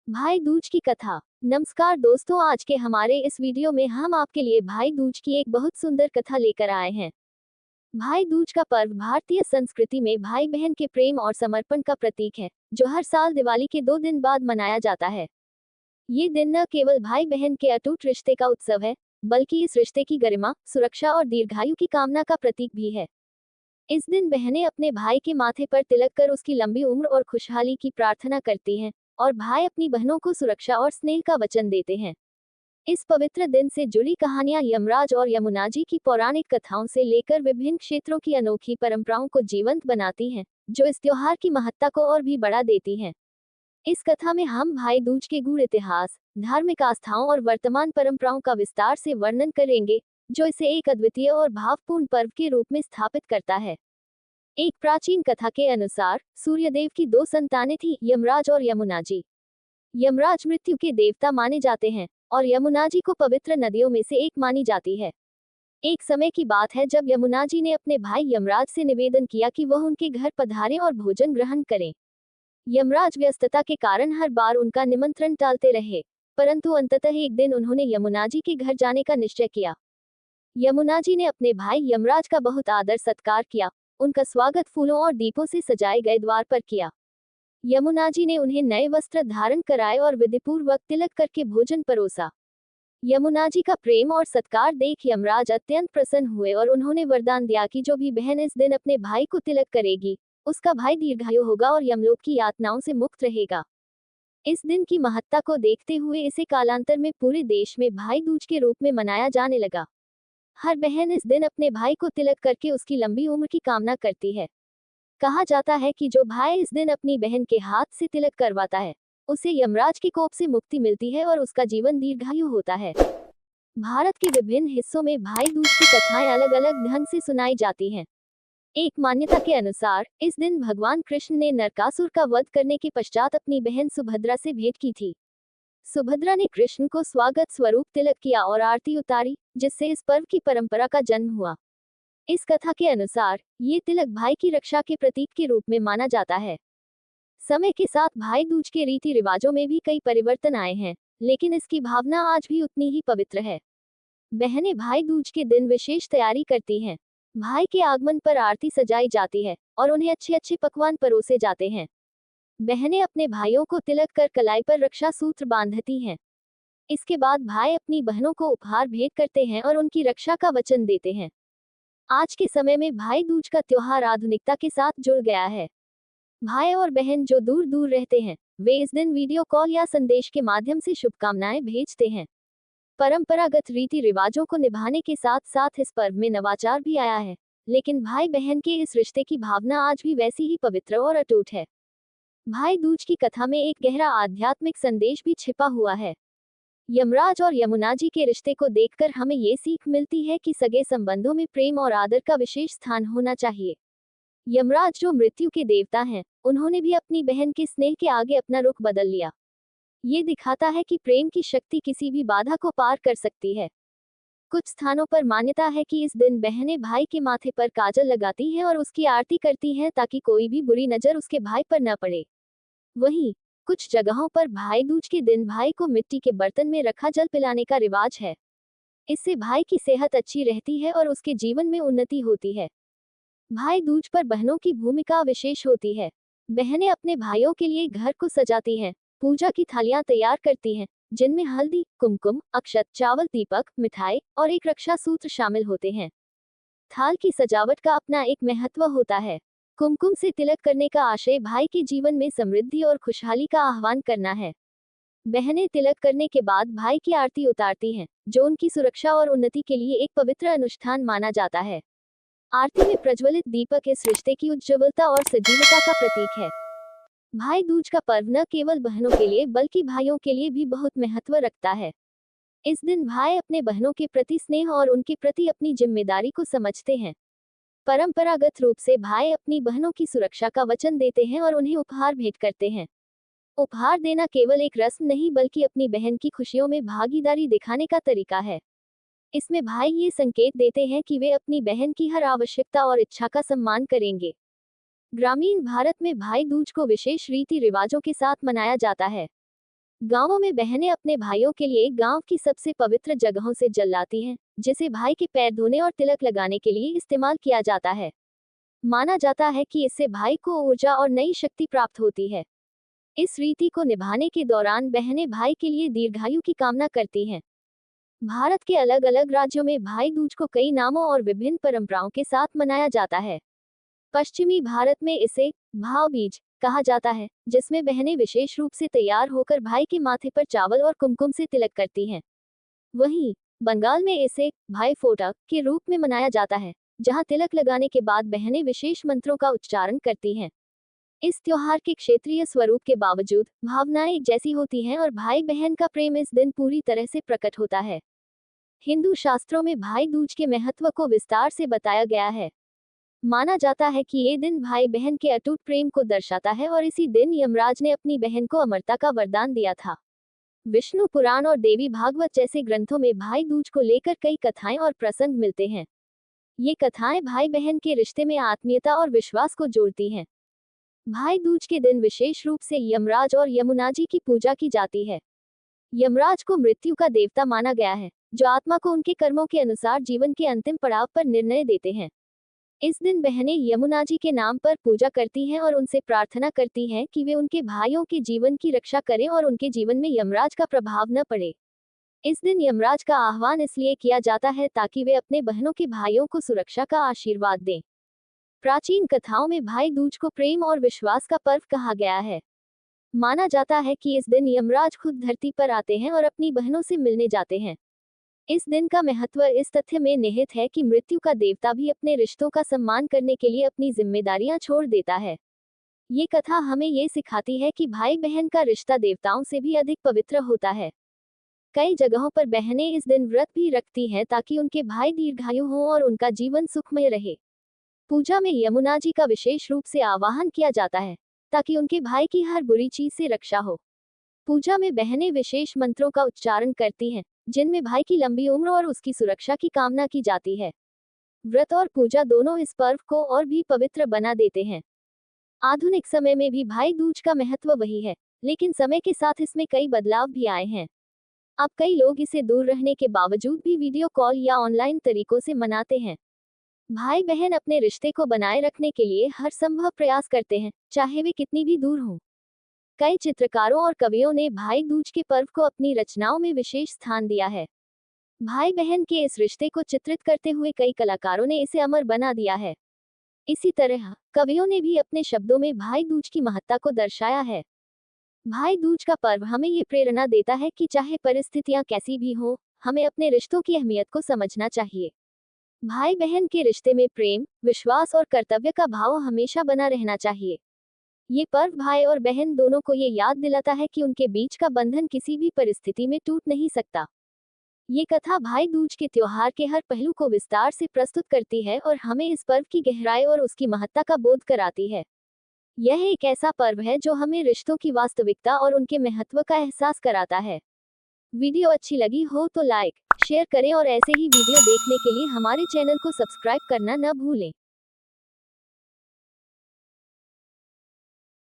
भाई दूज की कथा। नमस्कार दोस्तों, आज के हमारे इस वीडियो में हम आपके लिए भाई दूज की एक बहुत सुंदर कथा लेकर आए हैं। भाई दूज का पर्व भारतीय संस्कृति में भाई बहन के प्रेम और समर्पण का प्रतीक है, जो हर साल दिवाली के 2 दिन बाद मनाया जाता है। ये दिन न केवल भाई बहन के अटूट रिश्ते का उत्सव है, बल्कि इस रिश्ते की गरिमा, सुरक्षा और दीर्घायु की कामना का प्रतीक भी है। इस दिन बहनें अपने भाई के माथे पर तिलक कर उसकी लंबी उम्र और खुशहाली की प्रार्थना करती हैं, और भाई अपनी बहनों को सुरक्षा और स्नेह का वचन देते हैं। इस पवित्र दिन से जुड़ी कहानियां यमराज और यमुना जी की पौराणिक कथाओं से लेकर विभिन्न क्षेत्रों की अनोखी परंपराओं को जीवंत बनाती हैं, जो इस त्योहार की महत्ता को और भी बढ़ा देती हैं। इस कथा में हम भाई दूज के गूढ़ इतिहास, धार्मिक आस्थाओं और वर्तमान परंपराओं का विस्तार से वर्णन करेंगे, जो इसे एक अद्वितीय और भावपूर्ण पर्व के रूप में स्थापित करता है। एक प्राचीन कथा के अनुसार सूर्यदेव की 2 संतानें थीं, यमराज और यमुना जी। यमराज मृत्यु के देवता माने जाते हैं, और यमुना जी को पवित्र नदियों में से एक मानी जाती है। एक समय की बात है जब यमुना जी ने अपने भाई यमराज से निवेदन किया कि वह उनके घर पधारें और भोजन ग्रहण करें। यमराज व्यस्तता के कारण हर बार उनका निमंत्रण टालते रहे, परंतु अंततः एक दिन उन्होंने यमुना जी के घर जाने का निश्चय किया। यमुना जी ने अपने भाई यमराज का बहुत आदर सत्कार किया, उनका स्वागत फूलों और दीपों से सजाए गए द्वार पर किया। यमुना जी ने उन्हें नए वस्त्र धारण कराए और विधिपूर्वक तिलक करके भोजन परोसा। यमुना जी का प्रेम और सत्कार देख यमराज अत्यंत प्रसन्न हुए और उन्होंने वरदान दिया कि जो भी बहन इस दिन अपने भाई को तिलक करेगी, उसका भाई दीर्घायु होगा और यमलोक की यातनाओं से मुक्त रहेगा। इस दिन की महत्ता को देखते हुए इसे कालांतर में पूरे देश में भाई दूज के रूप में मनाया जाने लगा। हर बहन इस दिन अपने भाई को तिलक करके उसकी लंबी उम्र की कामना करती है। कहा जाता है कि जो भाई इस दिन अपनी बहन के हाथ से तिलक करवाता है, उसे यमराज के कोप से मुक्ति मिलती है और उसका जीवन दीर्घायु होता है। भारत के विभिन्न हिस्सों में भाई दूज की कथाएं अलग अलग ढंग से सुनाई जाती हैं। एक मान्यता के अनुसार इस दिन भगवान कृष्ण ने नरकासुर का वध करने के पश्चात अपनी बहन सुभद्रा से भेंट की थी। सुभद्रा ने कृष्ण को स्वागत स्वरूप तिलक किया और आरती उतारी, जिससे इस पर्व की परंपरा का जन्म हुआ। इस कथा के अनुसार ये तिलक भाई की रक्षा के प्रतीक के रूप में माना जाता है। समय के साथ भाई दूज के रीति रिवाजों में भी कई परिवर्तन आए हैं, लेकिन इसकी भावना आज भी उतनी ही पवित्र है। बहनें भाई दूज के दिन विशेष तैयारी करती हैं। भाई के आगमन पर आरती सजाई जाती है और उन्हें अच्छे अच्छे पकवान परोसे जाते हैं। बहनें अपने भाइयों को तिलक कर कलाई पर रक्षा सूत्र बांधती हैं। इसके बाद भाई अपनी बहनों को उपहार भेंट करते हैं और उनकी रक्षा का वचन देते हैं। आज के समय में भाई दूज का त्योहार आधुनिकता के साथ जुड़ गया है। भाई और बहन जो दूर दूर रहते हैं, वे इस दिन वीडियो कॉल या संदेश के माध्यम से शुभकामनाएं भेजते हैं। परंपरागत रीति रिवाजों को निभाने के साथ साथ इस पर्व में नवाचार भी आया है, लेकिन भाई बहन के इस रिश्ते की भावना आज भी वैसी ही पवित्र और अटूट है। भाई दूज की कथा में एक गहरा आध्यात्मिक संदेश भी छिपा हुआ है। यमराज और यमुना जी के रिश्ते को देखकर हमें ये सीख मिलती है कि सगे संबंधों में प्रेम और आदर का विशेष स्थान होना चाहिए। यमराज जो मृत्यु के देवता हैं, उन्होंने भी अपनी बहन के स्नेह के आगे अपना रुख बदल लिया। ये दिखाता है कि प्रेम की शक्ति किसी भी बाधा को पार कर सकती है। कुछ स्थानों पर मान्यता है कि इस दिन बहनें भाई के माथे पर काजल लगाती हैं और उसकी आरती करती हैं ताकि कोई भी बुरी नजर उसके भाई पर न पड़े। वहीं कुछ जगहों पर भाई दूज के दिन भाई को मिट्टी के बर्तन में रखा जल पिलाने का रिवाज है। इससे भाई की सेहत अच्छी रहती है और उसके जीवन में उन्नति होती है। भाई दूज पर बहनों की भूमिका विशेष होती है। बहनें अपने भाइयों के लिए घर को सजाती हैं, पूजा की थालियां तैयार करती हैं, जिनमें हल्दी, कुमकुम, अक्षत, चावल, दीपक, मिठाई और एक रक्षा सूत्र शामिल होते हैं। थाल की सजावट का अपना एक महत्व होता है। कुमकुम से तिलक करने का आशय भाई के जीवन में समृद्धि और खुशहाली का आह्वान करना है। बहनें तिलक करने के बाद भाई की आरती उतारती हैं, जो उनकी सुरक्षा और उन्नति के लिए एक पवित्र अनुष्ठान माना जाता है। आरती में प्रज्वलित दीपक इस रिश्ते की उज्ज्वलता और सजीवता का प्रतीक है। भाई दूज का पर्व न केवल बहनों के लिए बल्कि भाइयों के लिए भी बहुत महत्व रखता है। इस दिन भाई अपने बहनों के प्रति स्नेह और उनके प्रति अपनी जिम्मेदारी को समझते हैं। परंपरागत रूप से भाई अपनी बहनों की सुरक्षा का वचन देते हैं और उन्हें उपहार भेंट करते हैं। उपहार देना केवल एक रस्म नहीं बल्कि अपनी बहन की खुशियों में भागीदारी दिखाने का तरीका है। इसमें भाई ये संकेत देते हैं कि वे अपनी बहन की हर आवश्यकता और इच्छा का सम्मान करेंगे। ग्रामीण भारत में भाई दूज को विशेष रीति रिवाजों के साथ मनाया जाता है। गांवों में बहनें अपने भाइयों के लिए गांव की सबसे पवित्र जगहों से जल लाती हैं, जिसे भाई के पैर धोने और तिलक लगाने के लिए इस्तेमाल किया जाता है। माना जाता है कि इससे भाई को ऊर्जा और नई शक्ति प्राप्त होती है। इस रीति को निभाने के दौरान बहनें भाई के लिए दीर्घायु की कामना करती हैं। भारत के अलग अलग राज्यों में भाई दूज को कई नामों और विभिन्न परंपराओं के साथ मनाया जाता है। पश्चिमी भारत में इसे भाव बीज कहा जाता है, जिसमें बहनें विशेष रूप से तैयार होकर भाई के माथे पर चावल और कुमकुम से तिलक करती हैं। वहीं बंगाल में इसे भाई फोटा के रूप में मनाया जाता है, जहां तिलक लगाने के बाद बहनें विशेष मंत्रों का उच्चारण करती हैं। इस त्योहार के क्षेत्रीय स्वरूप के बावजूद भावनाएं एक जैसी होती हैं और भाई बहन का प्रेम इस दिन पूरी तरह से प्रकट होता है। हिंदू शास्त्रों में भाई दूज के महत्व को विस्तार से बताया गया है। माना जाता है कि ये दिन भाई बहन के अटूट प्रेम को दर्शाता है और इसी दिन यमराज ने अपनी बहन को अमरता का वरदान दिया था। विष्णु पुराण और देवी भागवत जैसे ग्रंथों में भाई दूज को लेकर कई कथाएं और प्रसंग मिलते हैं। ये कथाएं भाई बहन के रिश्ते में आत्मीयता और विश्वास को जोड़ती हैं। भाई दूज के दिन विशेष रूप से यमराज और यमुना जी की पूजा की जाती है। यमराज को मृत्यु का देवता माना गया है, जो आत्मा को उनके कर्मों के अनुसार जीवन के अंतिम पड़ाव पर निर्णय देते हैं। इस दिन बहनें यमुना जी के नाम पर पूजा करती हैं और उनसे प्रार्थना करती हैं कि वे उनके भाइयों के जीवन की रक्षा करें और उनके जीवन में यमराज का प्रभाव न पड़े। इस दिन यमराज का आह्वान इसलिए किया जाता है ताकि वे अपने बहनों के भाइयों को सुरक्षा का आशीर्वाद दें। प्राचीन कथाओं में भाई दूज को प्रेम और विश्वास का पर्व कहा गया है। माना जाता है कि इस दिन यमराज खुद धरती पर आते हैं और अपनी बहनों से मिलने जाते हैं। इस दिन का महत्व इस तथ्य में निहित है कि मृत्यु का देवता भी अपने रिश्तों का सम्मान करने के लिए अपनी जिम्मेदारियां छोड़ देता है। ये कथा हमें ये सिखाती है कि भाई बहन का रिश्ता देवताओं से भी अधिक पवित्र होता है। कई जगहों पर बहनें इस दिन व्रत भी रखती हैं ताकि उनके भाई दीर्घायु हों और उनका जीवन सुखमय रहे। पूजा में यमुना जी का विशेष रूप से आवाहन किया जाता है ताकि उनके भाई की हर बुरी चीज से रक्षा हो। पूजा में बहनें विशेष मंत्रों का उच्चारण करती हैं, जिनमें भाई की लंबी उम्र और उसकी सुरक्षा की कामना की जाती है। व्रत और पूजा दोनों इस पर्व को और भी पवित्र बना देते हैं। आधुनिक समय में भी भाई दूज का महत्व वही है, लेकिन समय के साथ इसमें कई बदलाव भी आए हैं। अब कई लोग इसे दूर रहने के बावजूद भी वीडियो कॉल या ऑनलाइन तरीकों से मनाते हैं। भाई बहन अपने रिश्ते को बनाए रखने के लिए हर संभव प्रयास करते हैं, चाहे वे कितनी भी दूर हों। कई चित्रकारों और कवियों ने भाई दूज के पर्व को अपनी रचनाओं में विशेष स्थान दिया है। भाई बहन के इस रिश्ते को चित्रित करते हुए कई कलाकारों ने इसे अमर बना दिया है। इसी तरह कवियों ने भी अपने शब्दों में भाई दूज की महत्ता को दर्शाया है। भाई दूज का पर्व हमें ये प्रेरणा देता है कि चाहे परिस्थितियां कैसी भी हो, हमें अपने रिश्तों की अहमियत को समझना चाहिए। भाई बहन के रिश्ते में प्रेम, विश्वास और कर्तव्य का भाव हमेशा बना रहना चाहिए। ये पर्व भाई और बहन दोनों को ये याद दिलाता है कि उनके बीच का बंधन किसी भी परिस्थिति में टूट नहीं सकता। ये कथा भाई दूज के त्योहार के हर पहलू को विस्तार से प्रस्तुत करती है और हमें इस पर्व की गहराई और उसकी महत्ता का बोध कराती है। यह एक ऐसा पर्व है जो हमें रिश्तों की वास्तविकता और उनके महत्व का एहसास कराता है। वीडियो अच्छी लगी हो तो लाइक, शेयर करें और ऐसे ही वीडियो देखने के लिए हमारे चैनल को सब्सक्राइब करना न भूलें।